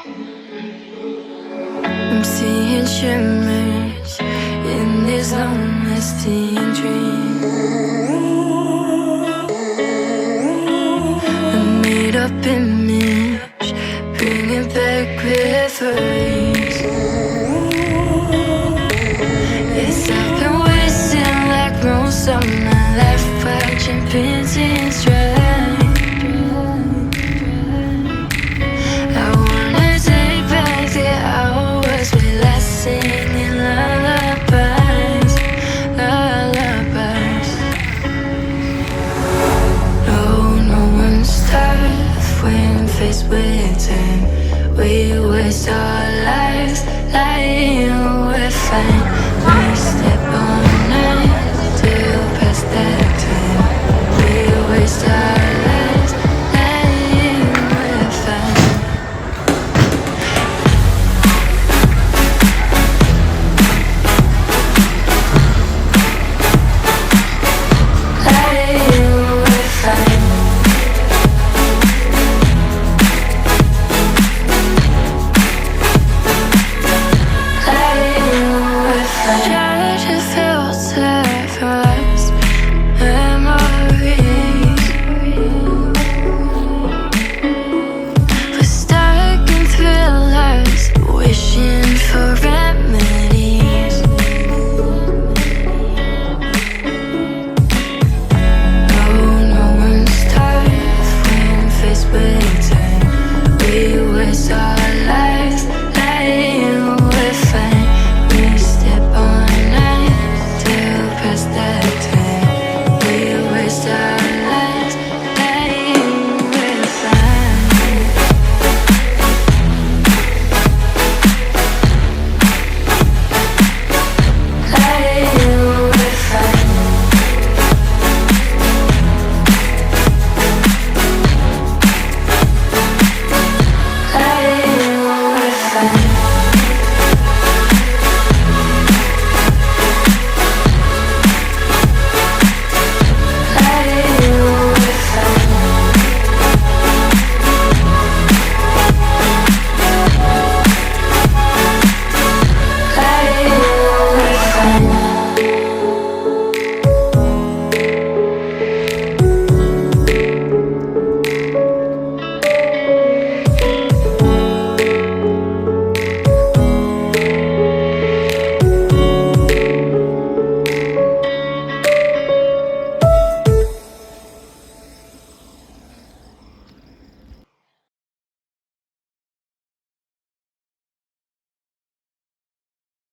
I'm seeing shimmers in these long-lasting dreams. A made-up image, bringing back memories. Yes, I've been wasting like most of my life, watching paintings dry. I wanna take back the hours we last singing lullabies, lullabies. No one's tough when faced with time. We waste our lives lying we're fine. We step on night till past that time. We waste our lives lying we're fine. We waste our